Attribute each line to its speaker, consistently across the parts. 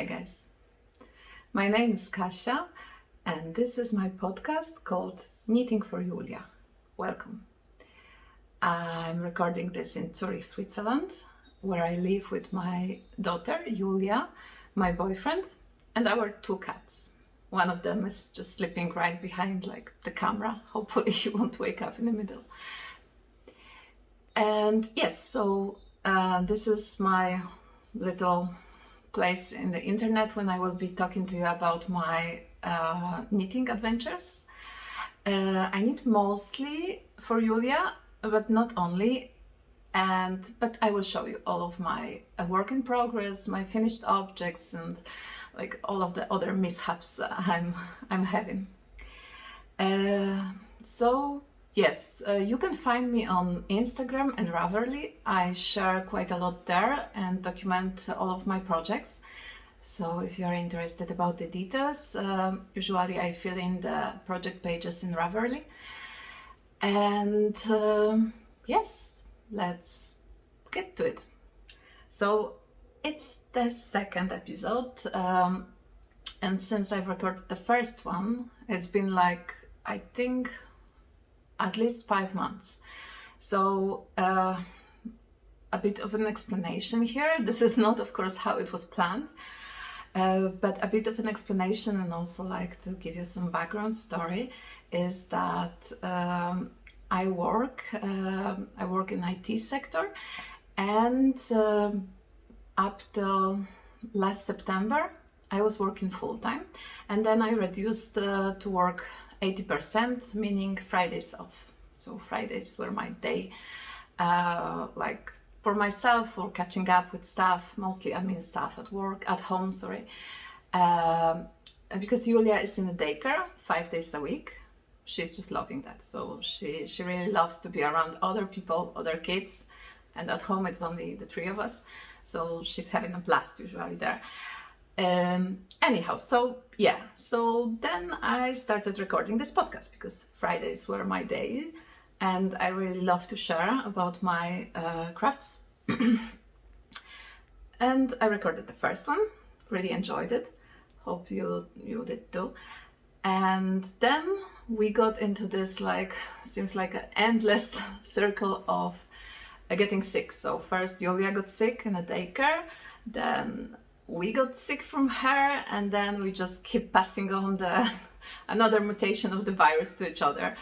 Speaker 1: Hi guys, my name is Kasia and this is my podcast called Knitting for Julia. Welcome. I'm recording this in Zurich, Switzerland, where I live with my daughter Julia, my boyfriend, and our two cats. One of them is just sleeping right behind the camera. Hopefully he won't wake up in the middle. And yes, so this is my little place in the internet when I will be talking to you about my knitting adventures. I knit mostly for Julia, but not only, but I will show you all of my work in progress, my finished objects, and all of the other mishaps I'm having. So yes, you can find me on Instagram and Ravelry. I share quite a lot there and document all of my projects. So if you are interested about the details, usually I fill in the project pages in Ravelry. And yes, let's get to it. So it's the second episode, and since I've recorded the first one, it's been I think at least 5 months. So a bit of an explanation here. This is not, of course, how it was planned, but a bit of an explanation, and also to give you some background story, is that I work in IT sector, and up till last September I was working full-time, and then I reduced to work 80%, meaning Fridays off. So Fridays were my day, for myself, for catching up with stuff, mostly admin stuff at home, because Julia is in a daycare 5 days a week. She's just loving that. So she really loves to be around other people, other kids, and at home it's only the three of us. So she's having a blast usually there. Anyhow, so then I started recording this podcast because Fridays were my day and I really love to share about my crafts. And I recorded the first one, really enjoyed it. Hope you did too. And then we got into this seems like an endless circle of getting sick. So first Julia got sick in a daycare, then we got sick from her, and then we just keep passing on another mutation of the virus to each other.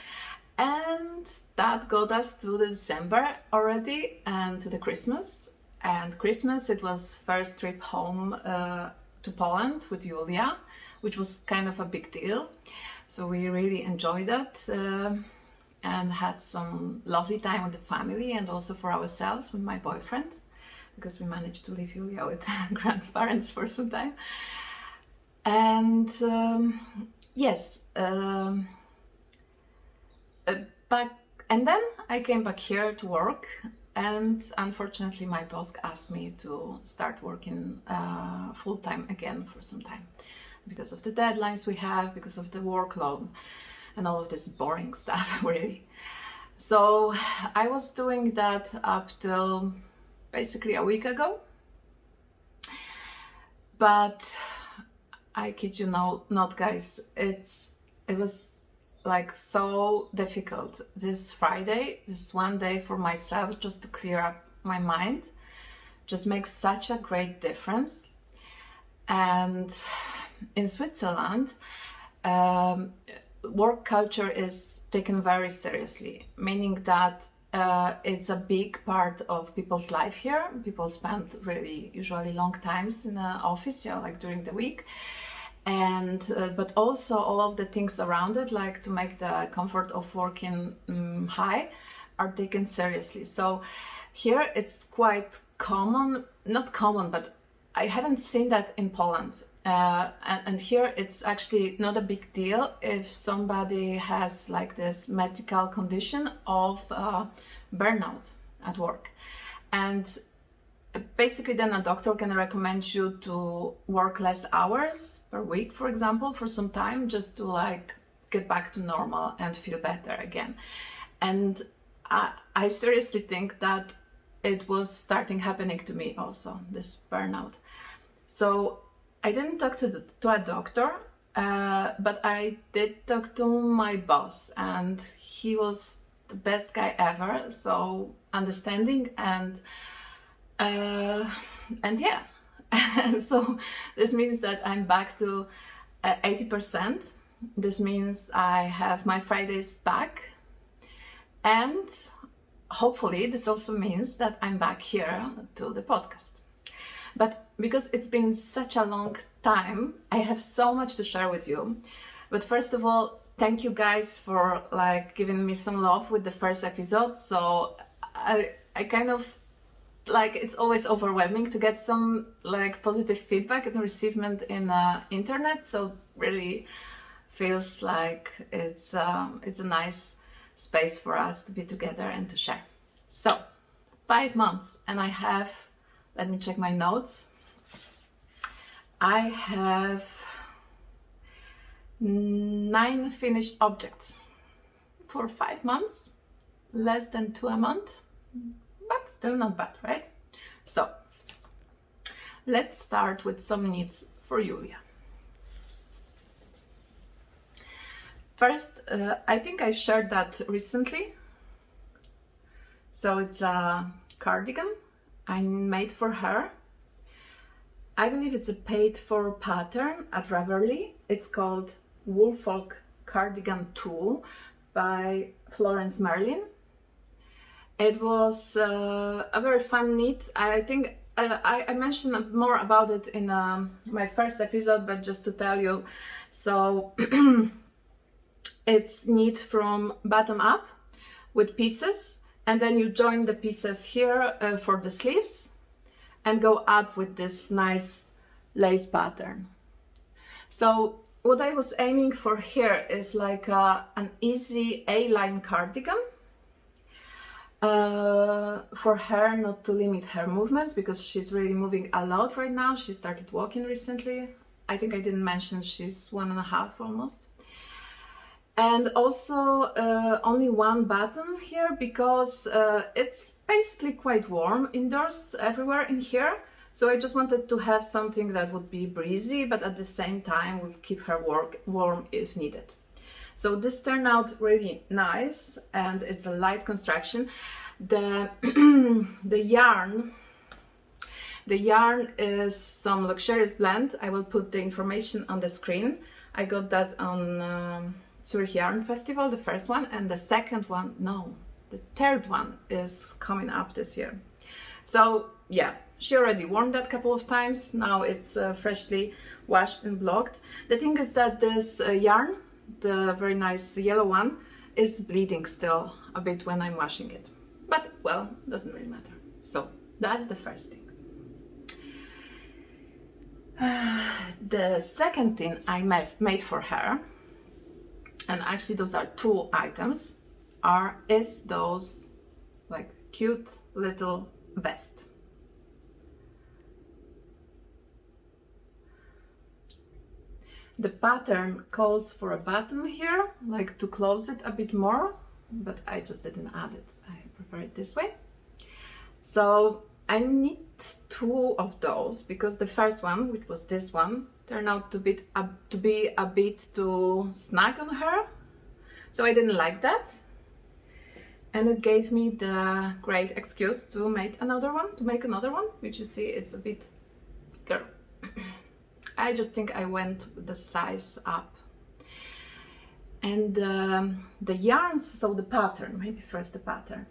Speaker 1: And that got us to the December already, and to the Christmas. And Christmas, it was first trip home to Poland with Julia, which was kind of a big deal. So we really enjoyed that and had some lovely time with the family, and also for ourselves with my boyfriend, because we managed to leave Julia with grandparents for some time. And and then I came back here to work, and unfortunately my boss asked me to start working full-time again for some time, because of the deadlines we have, because of the workload and all of this boring stuff, really. So I was doing that up till basically a week ago, but I kid you not, guys, it was so difficult. This Friday, this one day for myself, just to clear up my mind, just makes such a great difference. And in Switzerland, work culture is taken very seriously, meaning that it's a big part of people's life here. People spend usually long times in the office, during the week. And but also all of the things around it, to make the comfort of working high, are taken seriously. So here it's quite common, not common, but I haven't seen that in Poland. And here it's actually not a big deal if somebody has this medical condition of burnout at work. And basically then a doctor can recommend you to work less hours per week, for example, for some time, just to get back to normal and feel better again. And I seriously think that it was starting happening to me also, this burnout. So I didn't talk to a doctor, but I did talk to my boss, and he was the best guy ever, so understanding and yeah. So this means that I'm back to 80%. This means I have my Fridays back, and hopefully this also means that I'm back here to the podcast. But because it's been such a long time, I have so much to share with you. But first of all, thank you guys for like giving me some love with the first episode. So I kind of like, it's always overwhelming to get some like positive feedback and receivement in internet. So really feels like it's a nice space for us to be together and to share. So 5 months, and I have, let me check my notes. I have 9 finished objects for 5 months, less than 2 a month, but still not bad, right? So let's start with some needs for Julia. First, I think I shared that recently. So it's a cardigan I made for her. I believe it's a paid for pattern at Ravelry. It's called Woolfolk Cardigan Tulle by Florence Merlin. It was a very fun knit. I think I mentioned more about it in my first episode, but just to tell you, so it's knit from bottom up with pieces, and then you join the pieces here for the sleeves and go up with this nice lace pattern. So what I was aiming for here is like an easy A-line cardigan for her, not to limit her movements, because she's really moving a lot right now. She started walking recently. I think I didn't mention she's 1.5 almost. And also only one button here, because it's basically quite warm indoors everywhere in here. So I just wanted to have something that would be breezy, but at the same time would keep her warm if needed. So this turned out really nice, and it's a light construction. The yarn is some luxurious blend. I will put the information on the screen. I got that on Zurich Yarn Festival, the first one, and the second one, no, the third one is coming up this year. So yeah, she already worn that a couple of times. Now it's freshly washed and blocked. The thing is that this yarn, the very nice yellow one, is bleeding still a bit when I'm washing it. But well, doesn't really matter. So that's the first thing. The second thing I made for her, and actually those are 2 items, is those like cute little vest. The pattern calls for a button here, like to close it a bit more, but I just didn't add it. I prefer it this way. So I need 2 of those, because the first one, which was this one, turned out to be a bit too snug on her. So I didn't like that. And it gave me the great excuse to make another one, which you see it's a bit bigger. I just think I went with the size up. And the yarns, so the pattern, maybe first the pattern.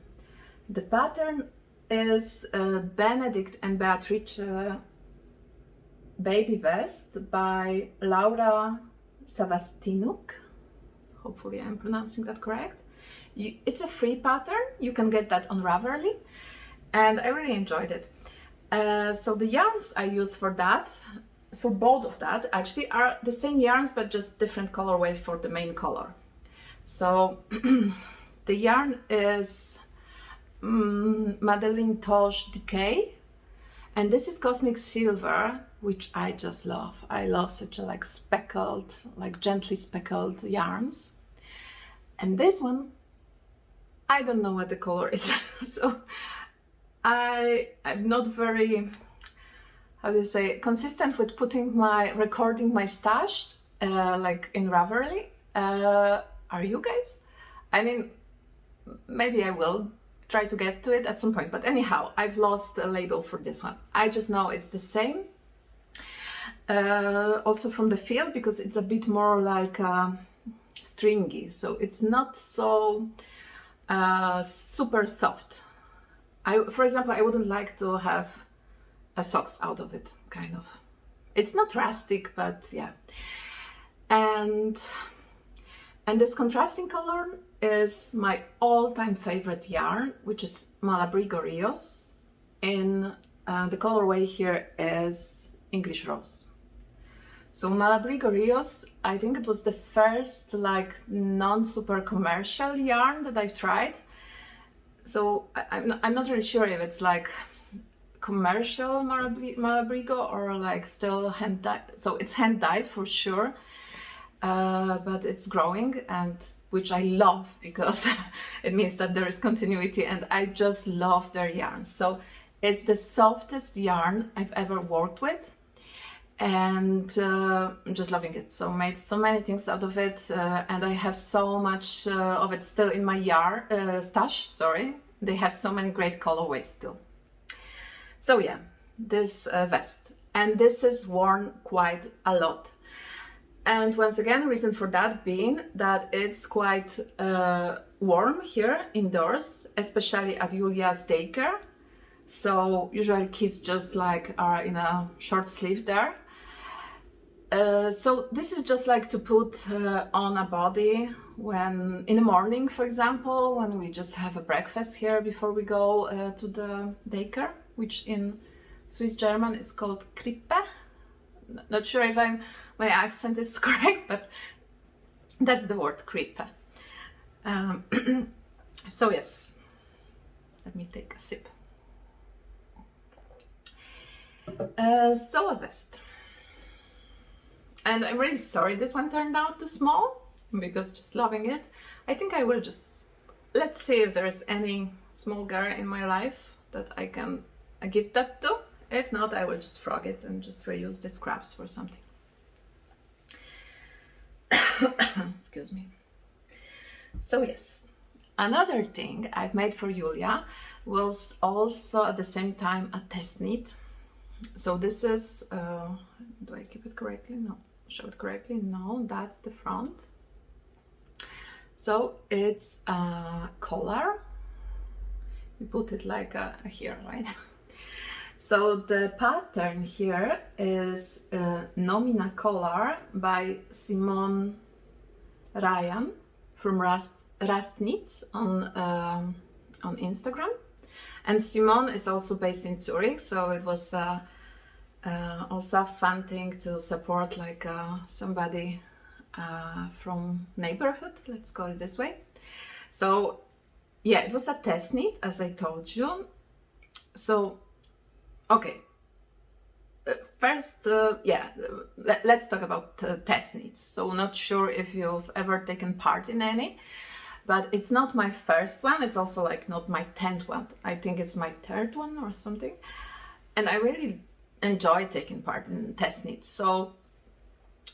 Speaker 1: The pattern is Benedict and Beatrice baby vest by Laura Savastinuk. Hopefully I'm pronouncing that correct. It's a free pattern. You can get that on Ravelry, and I really enjoyed it. So the yarns I use for that, for both of that, actually are the same yarns, but just different colorway for the main color. So the yarn is Madeleine Toche Decay, and this is Cosmic Silver, which I just love. I love such a like speckled, like gently speckled yarns. And this one, I don't know what the color is. So I'm not very, how do you say, consistent with recording my stash, like in Ravelry. Are you guys? I mean, maybe I will try to get to it at some point, but anyhow, I've lost a label for this one. I just know it's the same. Also from the feel, because it's a bit more like stringy, so it's not so super soft. For example, I wouldn't like to have a socks out of it, kind of. It's not rustic, but yeah. And this contrasting color is my all-time favorite yarn, which is Malabrigo Rios. In the colorway here is English Rose. So Malabrigo Rios, I think it was the first like non-super commercial yarn that I've tried. So I'm not really sure if it's like commercial Malabrigo or like still hand dyed. So it's hand dyed for sure, but it's growing, and which I love because it means that there is continuity, and I just love their yarn. So it's the softest yarn I've ever worked with, and I'm just loving it. So made so many things out of it, and I have so much of it still in my stash. Sorry, they have so many great colorways still. So yeah, this vest, and this is worn quite a lot. And once again, reason for that being that it's quite warm here indoors, especially at Julia's daycare. So usually kids just like are in a short sleeve there. So this is just like to put on a body when in the morning, for example, when we just have a breakfast here before we go to the daycare, which in Swiss German is called Krippe. Not sure if my accent is correct, but that's the word, Krippe. So yes, let me take a sip. So a vest. And I'm really sorry this one turned out too small, because just loving it. I think I will just, let's see if there is any small girl in my life that I can give that to. If not, I will just frog it and just reuse the scraps for something. Excuse me. So yes, another thing I've made for Julia was also at the same time a test knit. So this is, do I keep it correctly? No. Show it correctly? No, that's the front. So it's a collar. You put it like here, right? So the pattern here is a Nomina collar by Simone Ryan from Rust Knits on Instagram. And Simone is also based in Zurich, so it was also a fun thing to support like somebody from neighborhood, let's call it this way. So yeah, it was a test knit, as I told you. So okay, first let's talk about test knits. So not sure if you've ever taken part in any, but it's not my first one. It's also like not my 10th one. I think it's my 3rd one or something. And I really enjoy taking part in test knits. So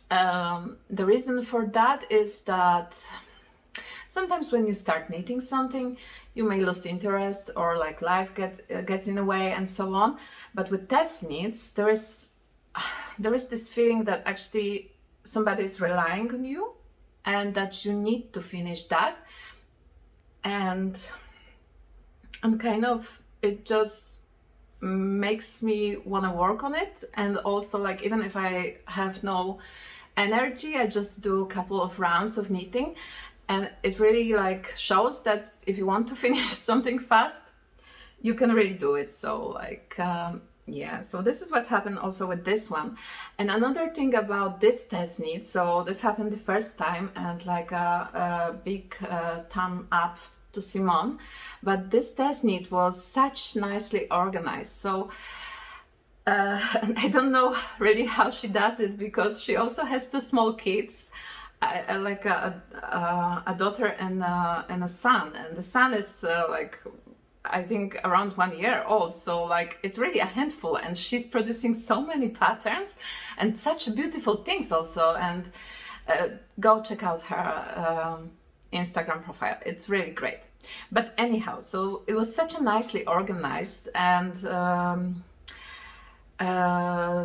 Speaker 1: the reason for that is that sometimes when you start knitting something, you may lose interest, or like life gets in the way and so on. But with test knits, there is this feeling that actually somebody is relying on you and that you need to finish that. And I'm kind of, it just makes me want to work on it. And also, like, even if I have no energy, I just do a couple of rounds of knitting, and it really like shows that if you want to finish something fast, you can really do it. So like yeah, so this is what's happened also with this one. And another thing about this test knit, so this happened the first time, and like a big thumb up to Simone, but this test knit was such nicely organized. So I don't know really how she does it, because she also has 2 small kids, like a daughter and a son, and the son is like I think around 1 year old, so like it's really a handful, and she's producing so many patterns and such beautiful things also. And go check out her Instagram profile, it's really great. But anyhow, so it was such a nicely organized, and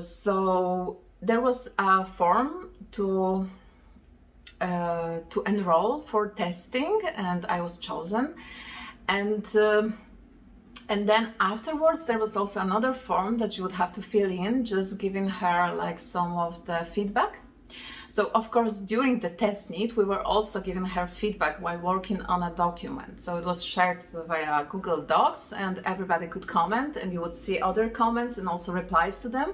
Speaker 1: so there was a form to enroll for testing, and I was chosen. And then afterwards there was also another form that you would have to fill in, just giving her like some of the feedback. So of course during the test knit we were also giving her feedback while working on a document. So it was shared via Google Docs, and everybody could comment, and you would see other comments and also replies to them.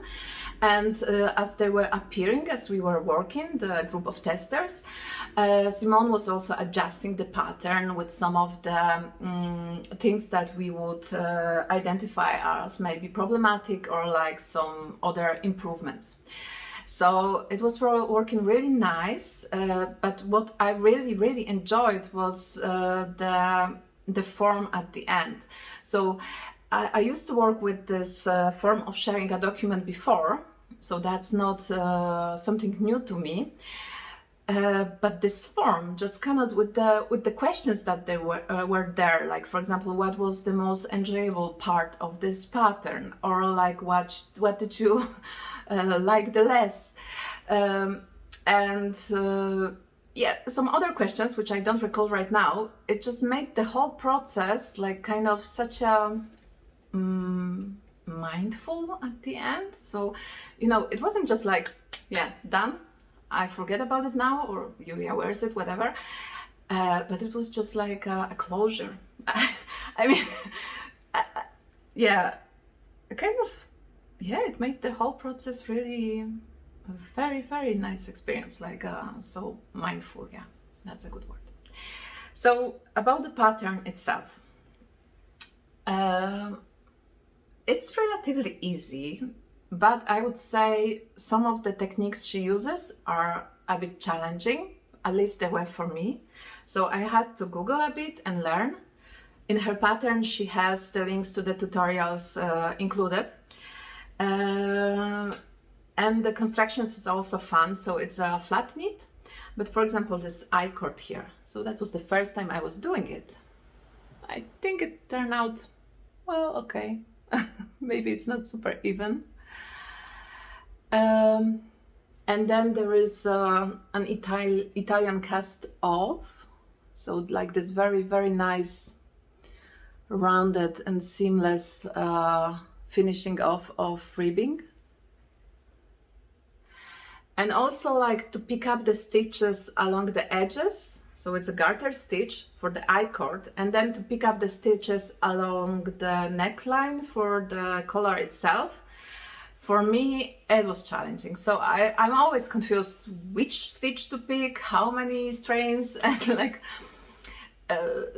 Speaker 1: And as they were appearing as we were working, the group of testers, Simone was also adjusting the pattern with some of the things that we would identify as maybe problematic, or like some other improvements. So it was working really nice, but what I really enjoyed was the form at the end. So I used to work with this form of sharing a document before, so that's not something new to me. But this form, just kind of with the questions that they were there, like for example, what was the most enjoyable part of this pattern, or like what did you like the less, yeah, some other questions which I don't recall right now. It just made the whole process like kind of such a mindful at the end. So you know, it wasn't just like, yeah, done, I forget about it now, or Julia wears it, whatever. But it was just like a closure. I mean, yeah, kind of, yeah, it made the whole process really a very nice experience, like so mindful. Yeah, that's a good word. So about the pattern itself, it's relatively easy, but I would say some of the techniques she uses are a bit challenging, at least they were for me. So I had to Google a bit and learn. In her pattern she has the links to the tutorials included. And the constructions is also fun. So it's a flat knit, but for example this I-cord here, so that was the first time I was doing it. I think it turned out well, okay. Maybe it's not super even. And then there is an Italian cast off, so like this very nice rounded and seamless finishing off of ribbing. And also like to pick up the stitches along the edges, so it's a garter stitch for the I-cord, and then to pick up the stitches along the neckline for the collar itself. For me, it was challenging. So I'm always confused which stitch to pick, how many strains, and like,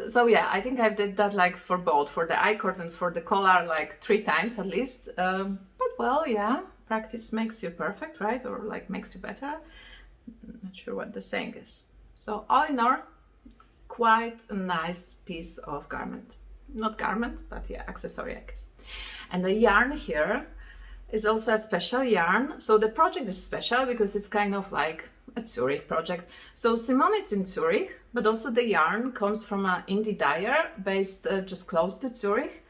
Speaker 1: so yeah, I think I did that like for both, for the I-cord and for the collar, like 3 times at least. But well, yeah, practice makes you perfect, right? Or like makes you better. I'm not sure what the saying is. So all in all, quite a nice piece of garment. Not garment, but yeah, accessory, I guess. And the yarn here is also a special yarn. So the project is special because it's kind of like a Zurich project. So Simone is in Zurich, but also the yarn comes from an indie dyer based just close to Zurich.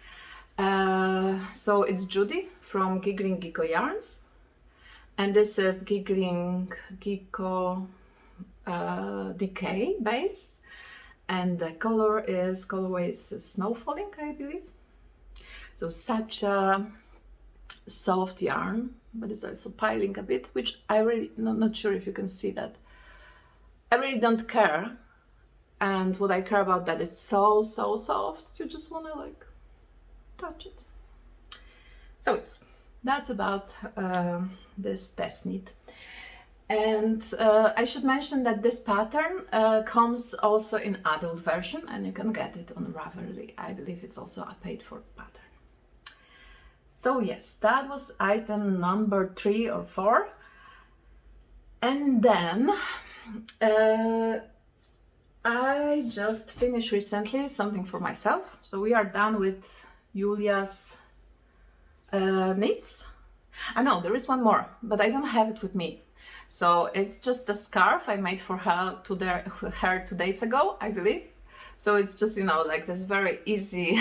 Speaker 1: So it's Judy from Giggling Geeko Yarns. And this is Giggling Geeko Decay base. And the colorway is Snowfalling, I believe. So such a soft yarn, but it's also piling a bit, which I really not sure if you can see that. I really don't care, and what I care about that it's so soft, you just want to like touch it. So that's about this test knit. And I should mention that this pattern comes also in adult version, and you can get it on Ravelry. I believe it's also a paid for pattern. So yes, that was item number 3 or 4. And then I just finished recently something for myself. So we are done with Julia's knits. I know there is one more, but I don't have it with me. So it's just a scarf I made for her 2 days ago, I believe. So it's just, you know, like this very easy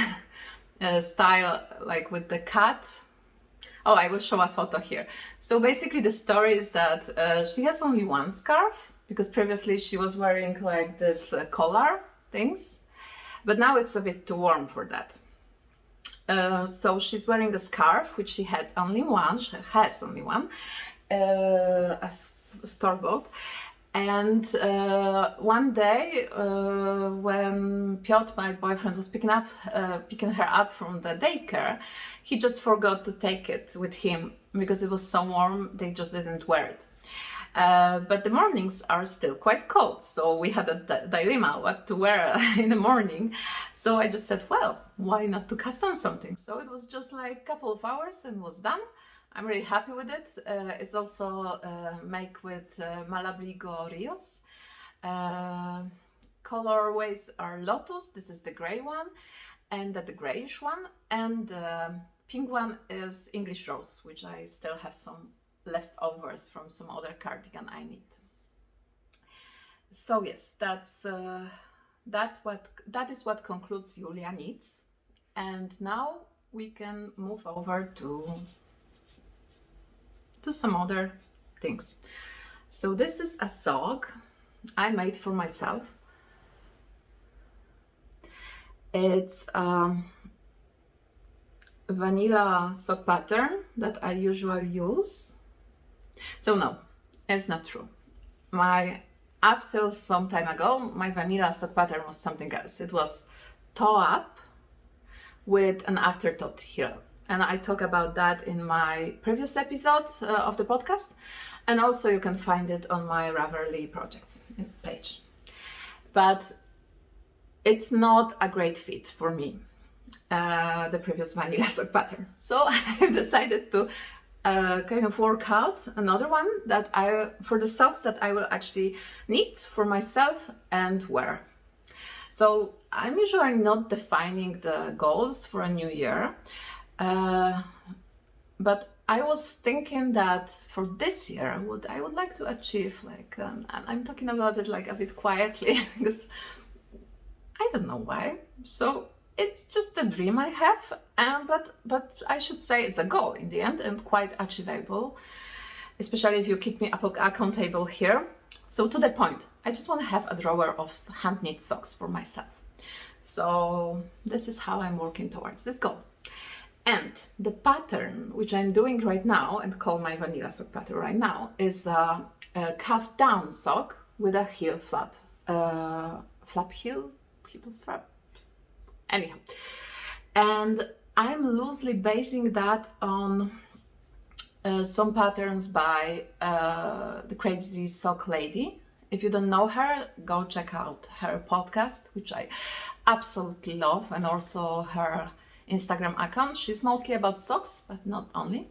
Speaker 1: style, like with the cut. Oh, I will show a photo here. So basically the story is that she has only one scarf, because previously she was wearing like this collar things, but now it's a bit too warm for that. So she's wearing a scarf, which she had only one, she has only one, a store-bought. And one day when Piotr, my boyfriend, was picking her up from the daycare, he just forgot to take it with him because it was so warm, they just didn't wear it. But the mornings are still quite cold, so we had a dilemma what to wear in the morning. So I just said, well, why not to cast on something? So it was just like a couple of hours and was done. I'm really happy with it. It's also made with Malabrigo Rios. Colorways are Lotus, this is the grey one, and the greyish one, and the pink one is English Rose, which I still have some leftovers from some other cardigan I need. So yes, that is what concludes Julia Knits. And now we can move over to some other things. So this is a sock I made for myself. It's vanilla sock pattern that I usually use. So no, it's not true. Up till some time ago, my vanilla sock pattern was something else. It was toe up with an afterthought heel. And I talk about that in my previous episode of the podcast. And also you can find it on my Ravelry projects page. But it's not a great fit for me, the previous vanilla sock pattern. So I've decided to kind of work out another one that for the socks that I will actually knit for myself and wear. So I'm usually not defining the goals for a new year, but I was thinking that for this year, I would like to achieve, like, and I'm talking about it like a bit quietly because I don't know why. So it's just a dream I have, but I should say it's a goal in the end and quite achievable, especially if you keep me accountable here. So to the point, I just want to have a drawer of hand knit socks for myself. So this is how I'm working towards this goal. And the pattern which I'm doing right now and call my vanilla sock pattern right now is a cuff down sock with a heel flap, anyhow. And I'm loosely basing that on some patterns by the Crazy Sock Lady. If you don't know her, go check out her podcast, which I absolutely love, and also her Instagram account. She's mostly about socks, but not only.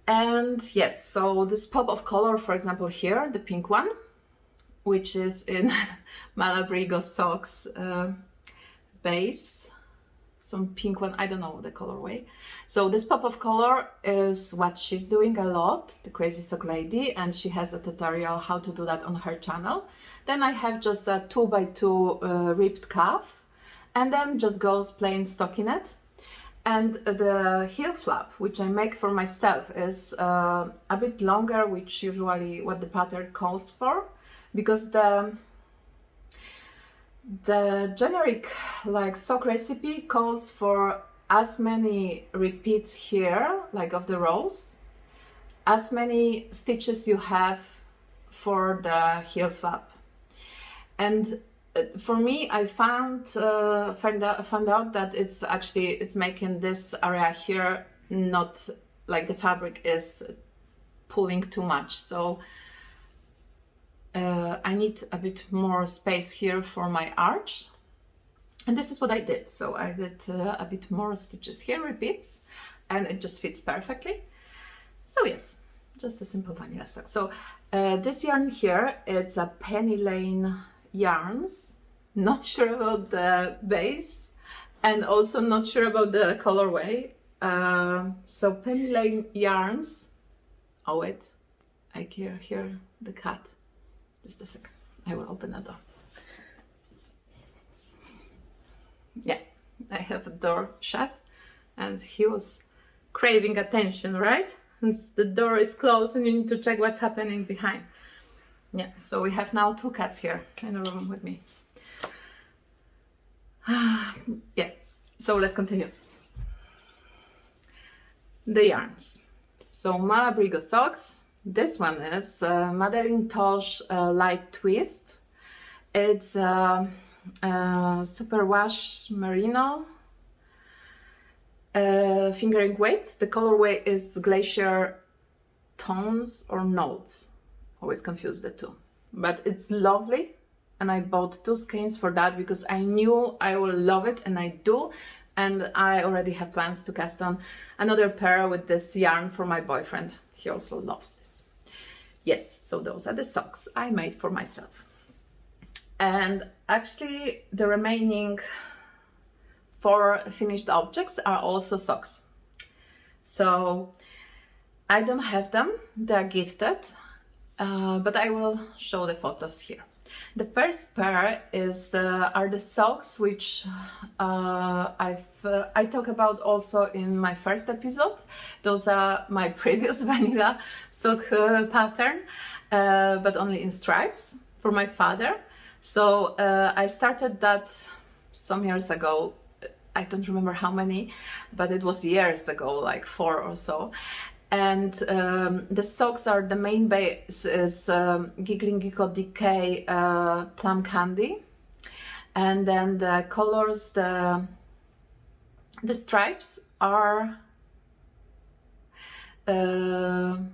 Speaker 1: And yes, so this pop of color, for example, here, the pink one, which is in Malabrigo socks base, some pink one, I don't know the colorway. So this pop of color is what she's doing a lot, the Crazy Sock Lady, and she has a tutorial how to do that on her channel. Then I have just a 2x2 ribbed cuff, and then just goes plain stockinette. And the heel flap, which I make for myself, is a bit longer, which usually what the pattern calls for, because the generic like sock recipe calls for as many repeats here, like of the rows, as many stitches you have for the heel flap. And for me, I found out that it's making this area here not like the fabric is pulling too much. So I need a bit more space here for my arch, and this is what I did. So I did a bit more stitches here, repeats, and it just fits perfectly. So yes, just a simple vanilla sock. So this yarn here, it's a Penny Lane yarns, not sure about the base, and also not sure about the colorway. So penny lane yarns. Oh wait, I hear the cat. Just a second, I will open the door. Yeah, I have a door shut and he was craving attention, right? And the door is closed and you need to check what's happening behind. Yeah, so we have now 2 cats here in the room with me. Yeah, so let's continue. The yarns. So Malabrigo socks. This one is Madeleine Tosh Light Twist. It's superwash merino fingering weight. The colorway is glacier tones or notes. Always confuse the two, but it's lovely, and I bought 2 skeins for that because I knew I will love it, and I do. And I already have plans to cast on another pair with this yarn for my boyfriend. He also loves this. Yes, so those are the socks I made for myself. And actually the remaining 4 finished objects are also socks. So I don't have them, they are gifted, but I will show the photos here. The first pair is are the socks which I talk about also in my first episode. Those are my previous vanilla sock pattern, but only in stripes for my father. So I started that some years ago. I don't remember how many, but it was years ago, like 4 or so. And the socks are, the main base is Giggling Gecko Decay Plum Candy, and then the colors, the stripes are oh,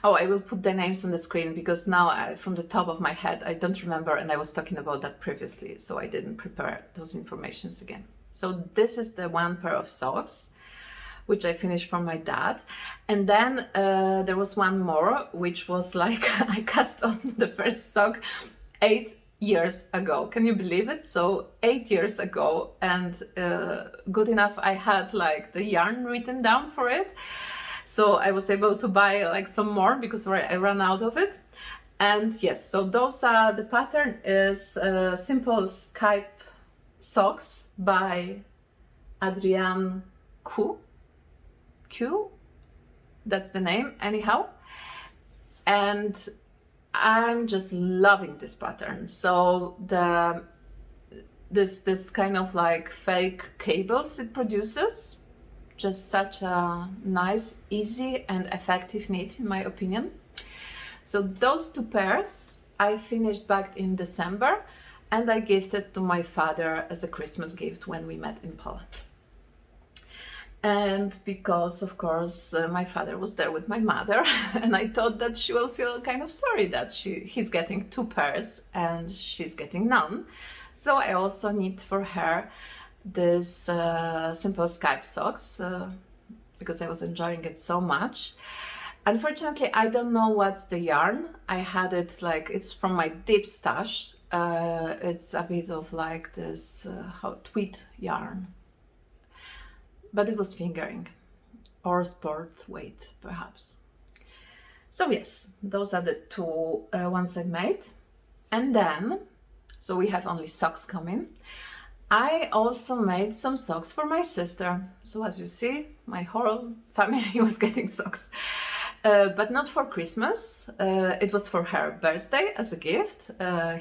Speaker 1: I will put the names on the screen because now from the top of my head I don't remember, and I was talking about that previously, so I didn't prepare those informations again. So this is the 1 pair of socks which I finished from my dad. And then there was 1 more, which was like, I cast on the first sock 8 years ago. Can you believe it? So 8 years ago, and good enough I had like the yarn written down for it. So I was able to buy like some more because I ran out of it. And yes, so those are, the pattern is Simple Skype Socks by Adrienne Q, that's the name anyhow, and I'm just loving this pattern. So this kind of like fake cables it produces, just such a nice, easy and effective knit in my opinion. So those 2 pairs I finished back in December, and I gifted to my father as a Christmas gift when we met in Poland. And because, of course, my father was there with my mother, and I thought that she will feel kind of sorry that he's getting 2 pairs and she's getting none. So I also knit for her this Simple Skype socks because I was enjoying it so much. Unfortunately, I don't know what's the yarn. I had it like, it's from my deep stash. It's a bit of like this tweed yarn. But it was fingering or sport weight perhaps. So yes, those are the 2 ones I made. And then, so we have only socks coming. I also made some socks for my sister. So as you see, my whole family was getting socks. But not for Christmas. It was for her birthday as a gift.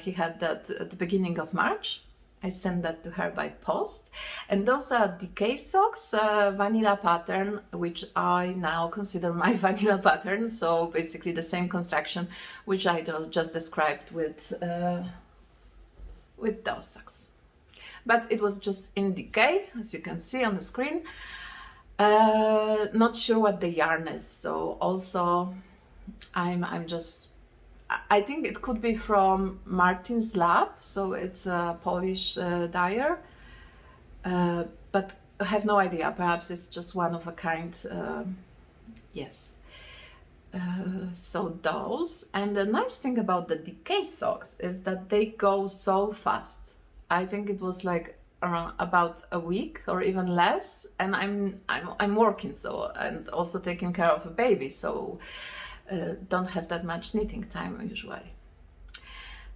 Speaker 1: He had that at the beginning of March. I sent that to her by post. And those are Decay socks, vanilla pattern, which I now consider my vanilla pattern. So basically the same construction which I just described with those socks. But it was just in Decay, as you can see on the screen. Not sure what the yarn is, so also I think it could be from Martin's Lab, so it's a Polish dyer, but I have no idea, perhaps it's just one of a kind, yes. So those, and the nice thing about the decay socks is that they go so fast. I think it was like around about a week or even less, and I'm working, so, and also taking care of a baby, so don't have that much knitting time usually.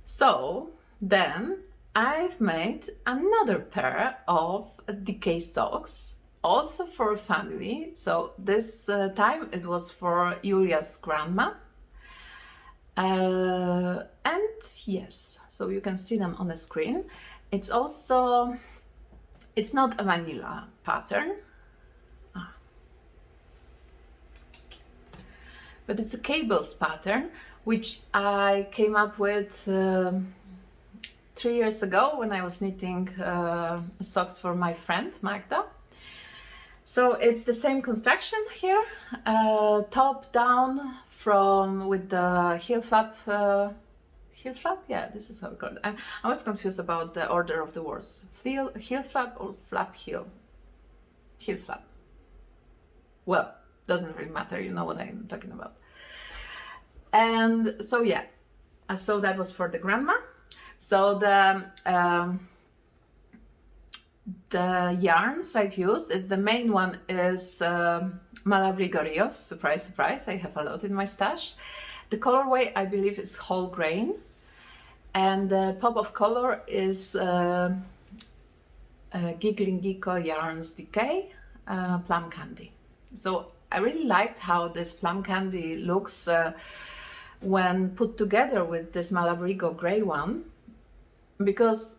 Speaker 1: So then I've made another pair of decay socks, also for a family. So this time it was for Julia's grandma. And yes, so you can see them on the screen. It's also, it's not a vanilla pattern, but it's a cables pattern, which I came up with 3 years ago when I was knitting socks for my friend Magda. So it's the same construction here, top down from with the heel flap. Heel flap? Yeah, this is how we call it. I was confused about the order of the words. Heel flap or flap heel? Heel flap. Well, doesn't really matter, you know what I'm talking about. And so yeah, so that was for the grandma. So the yarns I've used is, the main one is Malabrigo Rios. Surprise, surprise, I have a lot in my stash. The colorway I believe is whole grain, and the pop of color is Giggling Geeko Yarns Decay Plum Candy. So I really liked how this plum candy looks when put together with this Malabrigo gray one, because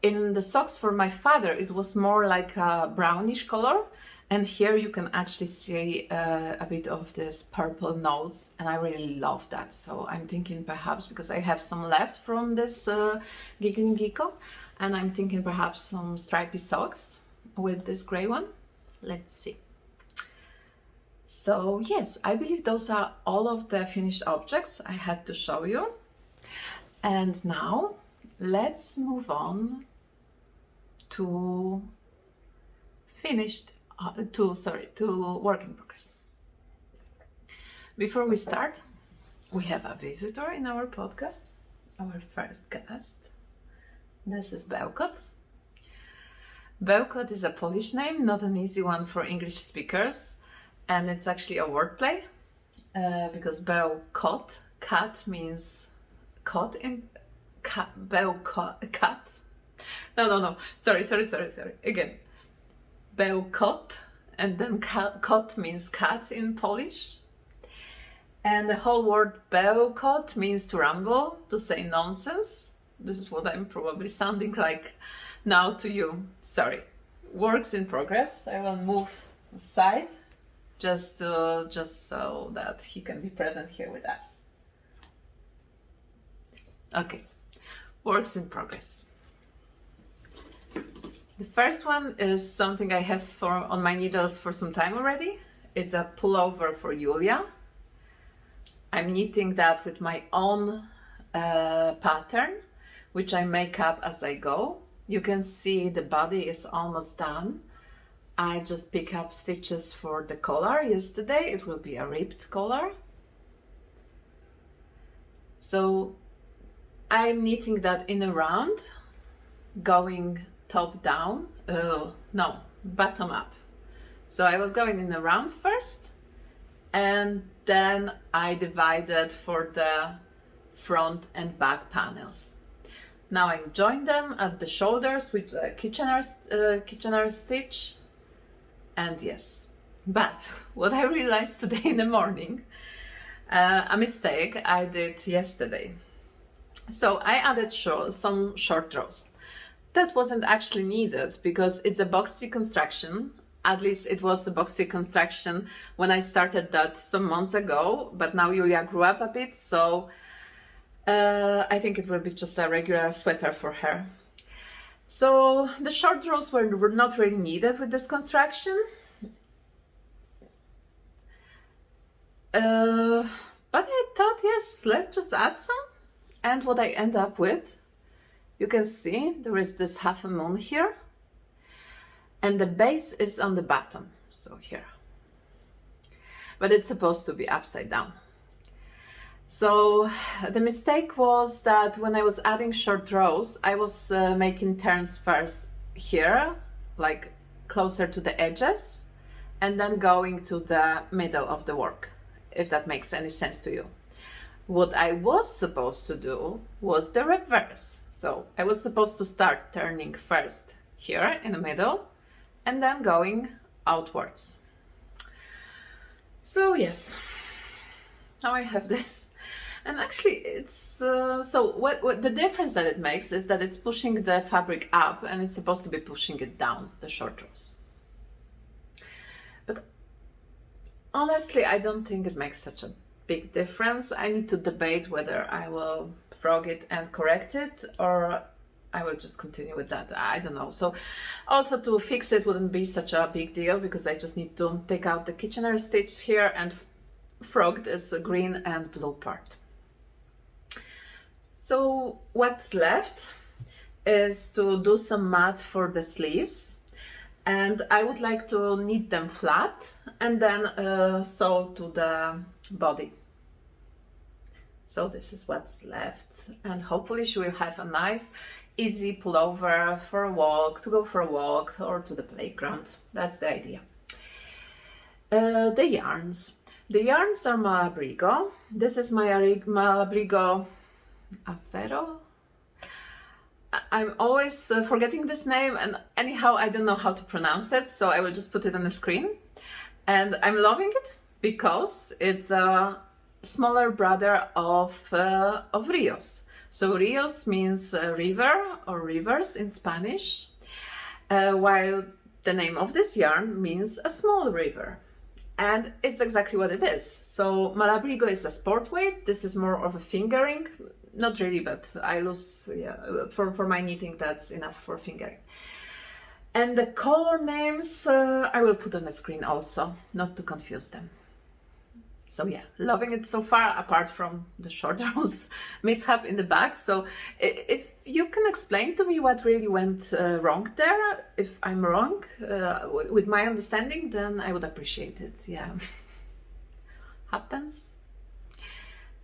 Speaker 1: in the socks for my father it was more like a brownish color, and here you can actually see a bit of this purple notes, and I really love that. So I'm thinking perhaps, because I have some left from this Giggling Geeko, and I'm thinking perhaps some stripy socks with this gray one. Let's see. So yes, I believe those are all of the finished objects I had to show you. And now let's move on to work in progress. Before we start, we have a visitor in our podcast, our first guest. This is Belkot. Belkot is a Polish name, not an easy one for English speakers, and it's actually a wordplay because Belkot, cat, means caught in Belkot, cat. No. Sorry. Again. Belkot, and then kot means cat in Polish. And the whole word Belkot means to ramble, to say nonsense. This is what I'm probably sounding like now to you. Sorry. Works in progress. I will move aside just so that he can be present here with us. Okay. Works in progress. The first one is something I have on my needles for some time already. It's a pullover for Julia. I'm knitting that with my own pattern, which I make up as I go. You can see the body is almost done. I just pick up stitches for the collar yesterday. It will be a ribbed collar. So I'm knitting that in a round, going top down, no, bottom up. So I was going in a round first, and then I divided for the front and back panels. Now I joined them at the shoulders with a Kitchener stitch, and yes. But what I realized today in the morning, a mistake I did yesterday. So I added some short rows. That wasn't actually needed because it's a box tree construction. At least it was a box tree construction when I started that some months ago, but now Julia grew up a bit, so I think it will be just a regular sweater for her. So the short rows were not really needed with this construction. But I thought, yes, let's just add some. And what I end up with, you can see there is this half a moon here, and the base is on the bottom, so here. But it's supposed to be upside down. So the mistake was that when I was adding short rows, I was making turns first here, like closer to the edges, and then going to the middle of the work, if that makes any sense to you. What I was supposed to do was the reverse. So I was supposed to start turning first here in the middle and then going outwards. So yes, now I have this. And actually it's, so what the difference that it makes is that it's pushing the fabric up and it's supposed to be pushing it down, the short rows. But honestly, I don't think it makes such a big difference. I need to debate whether I will frog it and correct it or I will just continue with that. I don't know. So also to fix it wouldn't be such a big deal because I just need to take out the Kitchener stitch here and frog this green and blue part. So what's left is to do some mat for the sleeves, and I would like to knit them flat and then sew to the body. So this is what's left, and hopefully she will have a nice easy pullover for a walk, to go for a walk or to the playground. That's the idea. The yarns. The yarns are Malabrigo. This is my Malabrigo Avero. I'm always forgetting this name, and anyhow I don't know how to pronounce it, so I will just put it on the screen. And I'm loving it because it's a smaller brother of Rios. So Rios means river or rivers in Spanish, while the name of this yarn means a small river. And it's exactly what it is. So Malabrigo is a sport weight. This is more of a fingering. Not really, but I lose, yeah, for my knitting, that's enough for fingering. And the color names I will put on the screen also, not to confuse them. So yeah, loving it so far, apart from the short rows mishap in the back. So if you can explain to me what really went wrong there, if I'm wrong with my understanding, then I would appreciate it. Yeah, happens.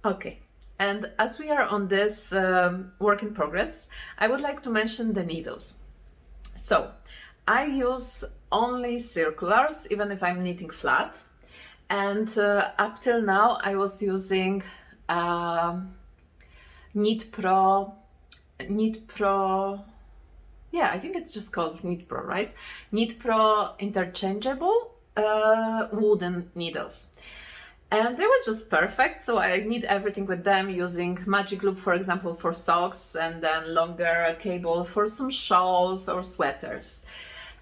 Speaker 1: Okay, and as we are on this work in progress, I would like to mention the needles. So I use only circulars, even if I'm knitting flat. And up till now, I was using Knit Pro, yeah, I think it's just called Knit Pro, right? Knit Pro interchangeable wooden needles. And they were just perfect, so I knit everything with them using magic loop, for example, for socks, and then longer cable for some shawls or sweaters.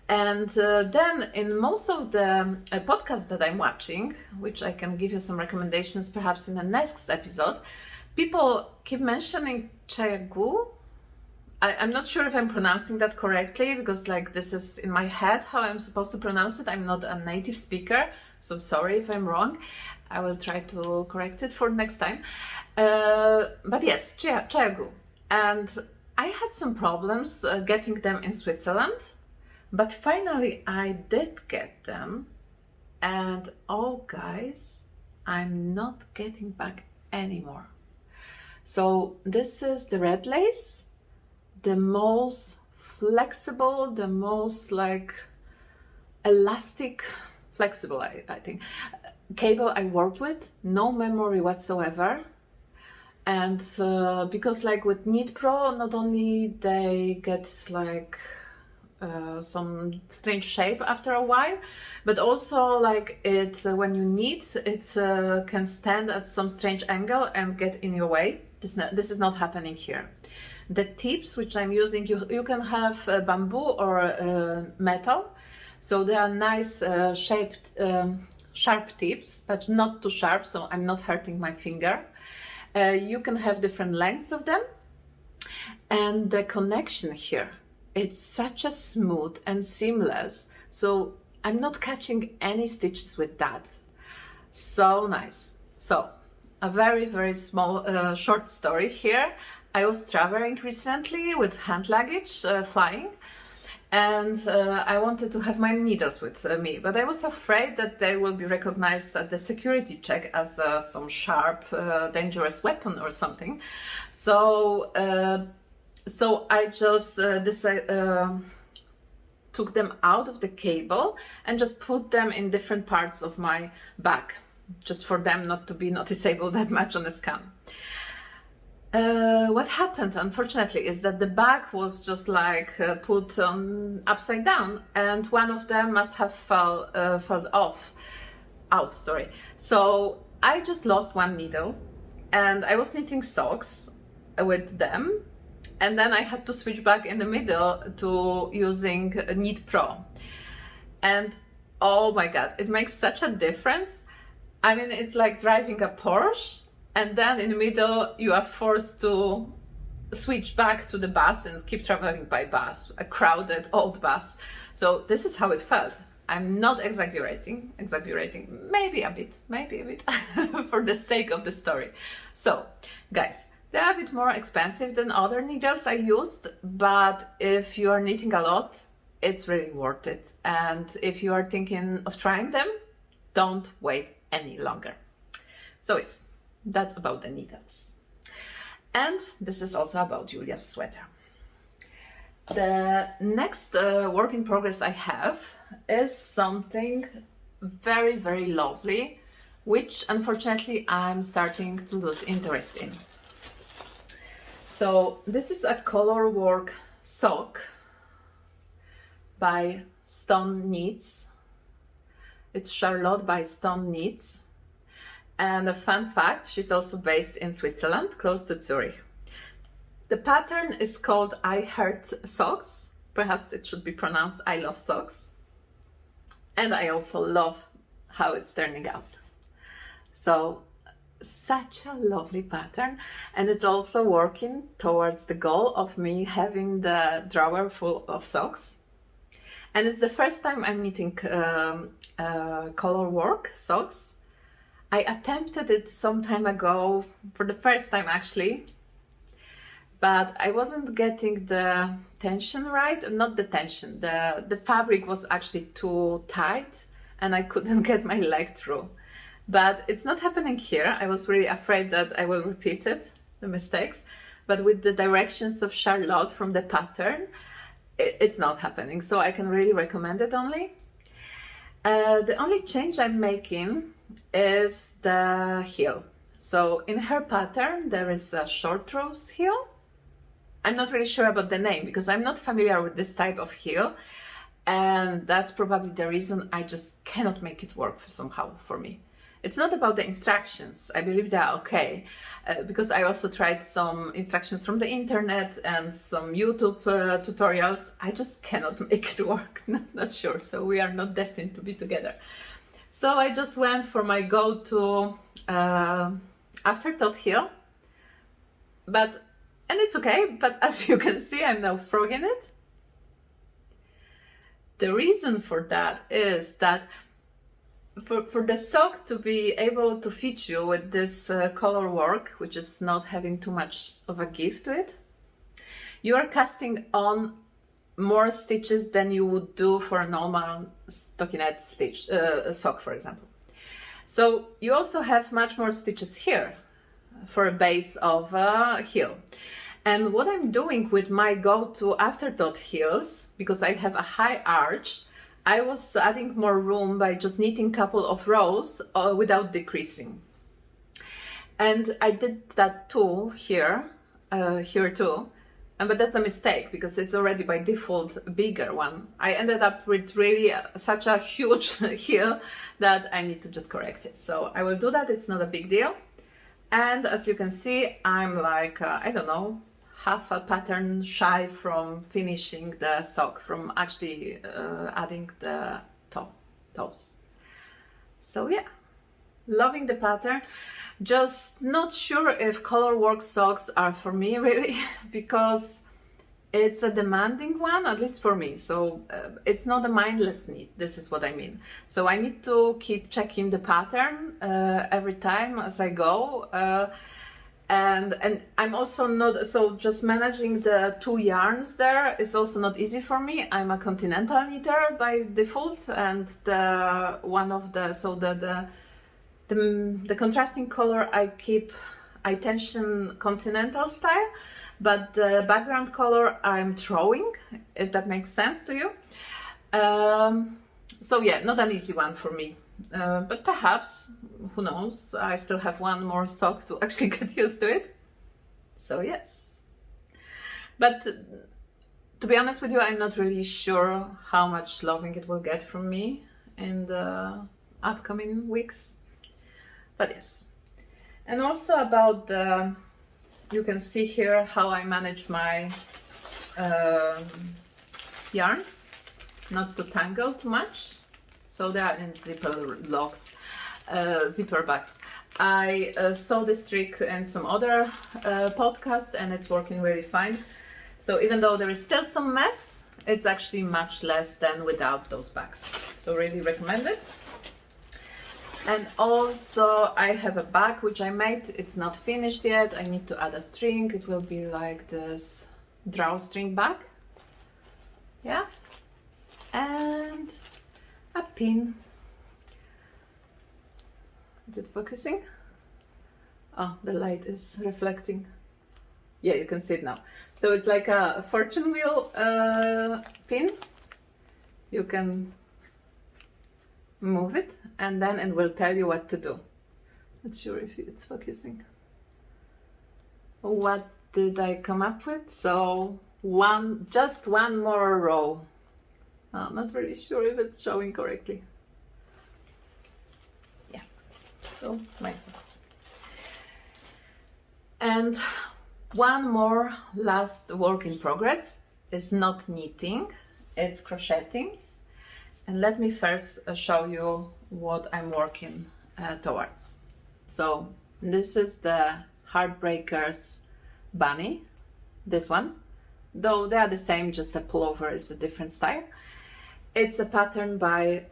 Speaker 1: And then in most of the podcasts that I'm watching, which I can give you some recommendations perhaps in the next episode, people keep mentioning Chayagu. I'm not sure if I'm pronouncing that correctly, because like this is in my head how I'm supposed to pronounce it. I'm not a native speaker, so sorry if I'm wrong. I will try to correct it for next time. But yes, Chayagu. And I had some problems getting them in Switzerland. But finally I did get them, and oh guys, I'm not getting back anymore. So this is the red lace, the most flexible, the most like elastic, flexible I think, cable I worked with, no memory whatsoever. And because like with Knit Pro, not only they get like some strange shape after a while, but also like it when you knit it can stand at some strange angle and get in your way. This is not happening here. The tips which I'm using, you can have bamboo or metal, so they are nice shaped sharp tips, but not too sharp, so I'm not hurting my finger. You can have different lengths of them, and the connection here, it's such a smooth and seamless, so I'm not catching any stitches with that. So nice. So a very small short story here. I was traveling recently with hand luggage, flying, and I wanted to have my needles with me, but I was afraid that they will be recognized at the security check as some sharp, dangerous weapon or something. So I just took them out of the cable and just put them in different parts of my bag, just for them not to be noticeable that much on the scan. What happened, unfortunately, is that the bag was just like put on upside down, and one of them must have fell out. Sorry. So I just lost one needle, and I was knitting socks with them, and then I had to switch back in the middle to using Knit Pro, and oh my god, it makes such a difference. I mean, it's like driving a Porsche, and then in the middle you are forced to switch back to the bus and keep traveling by bus, a crowded old bus. So this is how it felt. I'm not exaggerating, maybe a bit, for the sake of the story. So, guys, they are a bit more expensive than other needles I used, but if you are knitting a lot, it's really worth it. And if you are thinking of trying them, don't wait any longer. So that's about the needles. And this is also about Julia's sweater. The next work in progress I have is something very, very lovely, which unfortunately I'm starting to lose interest in. So this is a color work sock by Stone Knits. It's Charlotte by Stone Knits. And a fun fact, she's also based in Switzerland, close to Zurich. The pattern is called I Heart Socks. Perhaps it should be pronounced I Love Socks. And I also love how it's turning out. So, such a lovely pattern, and it's also working towards the goal of me having the drawer full of socks. And it's the first time I'm knitting color work socks. I attempted it some time ago, for the first time actually, but I wasn't getting the tension right. Not the tension, the fabric was actually too tight and I couldn't get my leg through. But it's not happening here. I was really afraid that I will repeat it, the mistakes. But with the directions of Charlotte from the pattern, it's not happening. So I can really recommend it only. The only change I'm making is the heel. So in her pattern, there is a short rose heel. I'm not really sure about the name because I'm not familiar with this type of heel. And that's probably the reason I just cannot make it work somehow for me. It's not about the instructions. I believe they are okay, because I also tried some instructions from the internet and some YouTube tutorials. I just cannot make it work, not sure. So we are not destined to be together. So I just went for my go-to afterthought heel, and it's okay, but as you can see, I'm now frogging it. The reason for that is that for the sock to be able to fit you with this color work, which is not having too much of a give to it, you are casting on more stitches than you would do for a normal stockinette stitch sock, for example. So you also have much more stitches here for a base of a heel. And what I'm doing with my go-to afterthought heels, because I have a high arch, I was adding more room by just knitting a couple of rows without decreasing. And I did that too here too. But that's a mistake because it's already by default a bigger one. I ended up with really such a huge heel that I need to just correct it. So I will do that, it's not a big deal. And as you can see, I'm like, I don't know, half a pattern shy from finishing the sock, from actually adding the toes. So yeah, loving the pattern. Just not sure if colorwork socks are for me really, because it's a demanding one, at least for me. So it's not a mindless knit, this is what I mean. So I need to keep checking the pattern every time as I go. And I'm also not, so just managing the 2 yarns there is also not easy for me. I'm a continental kniter by default, and the one of the, so the contrasting color I tension continental style, but the background color I'm throwing, if that makes sense to you. So yeah, not an easy one for me. But perhaps, who knows, I still have one more sock to actually get used to it. So yes. But to be honest with you, I'm not really sure how much loving it will get from me in the upcoming weeks. But yes. And also about the, you can see here how I manage my yarns, not to tangle too much. So they are in zipper locks, zipper bags. I saw this trick in some other podcast, and it's working really fine. So even though there is still some mess, it's actually much less than without those bags. So really recommend it. And also I have a bag which I made. It's not finished yet. I need to add a string. It will be like this drawstring bag. Yeah. And a pin. Is it focusing? Oh, the light is reflecting. Yeah, you can see it now. So it's like a fortune wheel pin. You can move it and then it will tell you what to do. Not sure if it's focusing. What did I come up with? So just one more row. I'm not really sure if it's showing correctly. Yeah, so my socks. And one more last work in progress is not knitting, it's crocheting. And let me first show you what I'm working towards. So this is the Heartbreakers bunny, this one. Though they are the same, just a pullover is a different style. It's a pattern by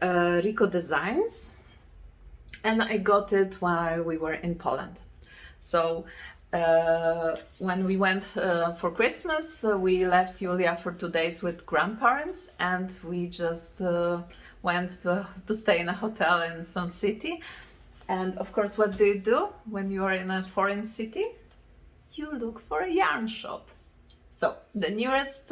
Speaker 1: Rico Designs, and I got it while we were in Poland. So when we went for Christmas, we left Julia for 2 days with grandparents, and we just went to stay in a hotel in some city. And of course, what do you do when you are in a foreign city? You look for a yarn shop. So the nearest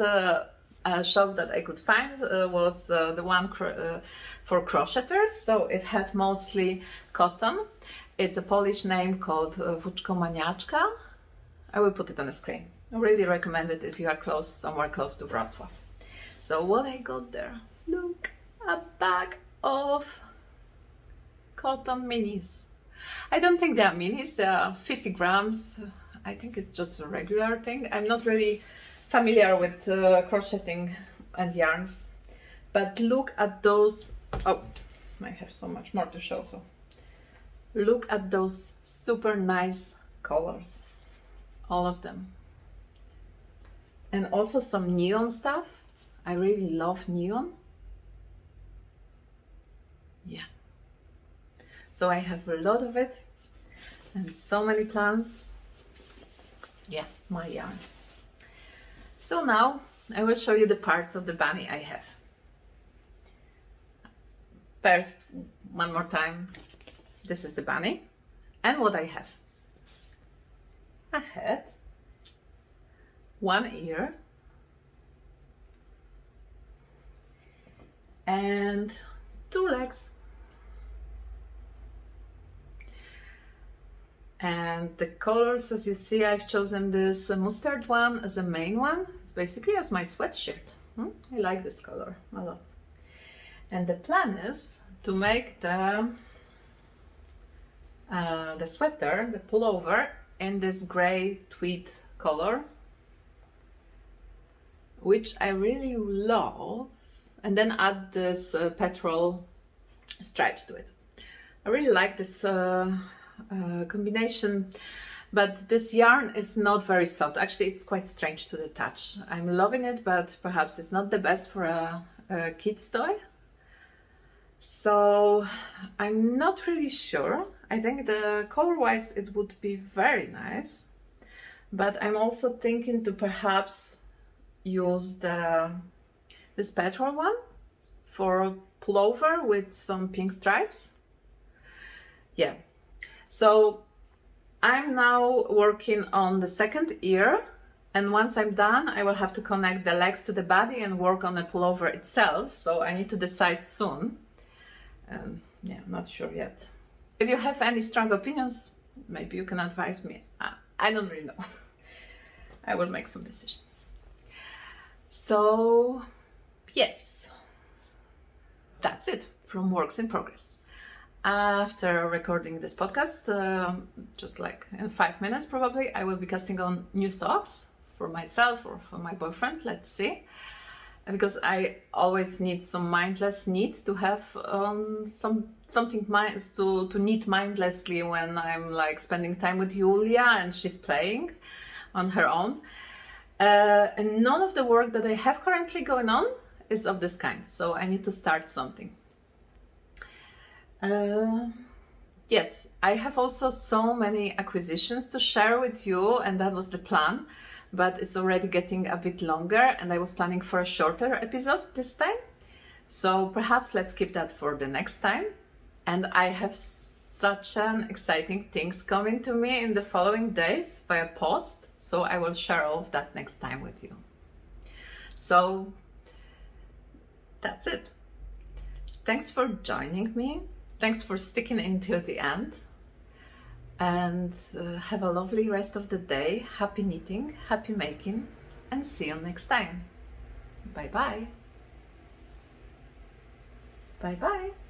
Speaker 1: shop that I could find was the one for crocheters. So it had mostly cotton. It's a Polish name called Włóczko-Maniaczka. I will put it on the screen. I really recommend it if you are somewhere close to Wrocław. So what I got there, look, a bag of cotton minis. I don't think they are minis, they are 50 grams. I think it's just a regular thing. I'm not really familiar with crocheting and yarns, but look at those. Oh, I have so much more to show. So look at those super nice colors, all of them. And also some neon stuff. I really love neon. Yeah. So I have a lot of it and so many plans. Yeah, my yarn. So now I will show you the parts of the bunny I have. First, one more time, this is the bunny and what I have. A head, one ear, and 2 legs. And the colors, as you see, I've chosen this mustard one as a main one. It's basically as my sweatshirt. I like this color a lot. And the plan is to make the sweater, the pullover, in this gray tweed color, which I really love, and then add this petrol stripes to it. I really like this combination, but this yarn is not very soft. Actually, it's quite strange to the touch. I'm loving it, but perhaps it's not the best for a kid's toy. So I'm not really sure. I think the color-wise it would be very nice, But I'm also thinking to perhaps use this petrol one for pullover with some pink stripes. Yeah, so I'm now working on the second ear, and once I'm done I will have to connect the legs to the body and work on the pullover itself, so I need to decide soon. Yeah, I'm not sure yet. If you have any strong opinions, maybe you can advise me. I don't really know. I will make some decision. So yes, that's it from Works in Progress. After recording this podcast, just like in 5 minutes probably, I will be casting on new socks for myself or for my boyfriend, let's see. Because I always need some mindless knit to have something to knit mindlessly when I'm like spending time with Julia and she's playing on her own. And none of the work that I have currently going on is of this kind, so I need to start something. Yes, I have also so many acquisitions to share with you, and that was the plan, but it's already getting a bit longer and I was planning for a shorter episode this time. So perhaps let's keep that for the next time. And I have such an exciting things coming to me in the following days via post, so I will share all of that next time with you. So that's it. Thanks for joining me. Thanks for sticking until the end. And have a lovely rest of the day. Happy knitting, happy making, and see you next time. Bye bye. Bye bye.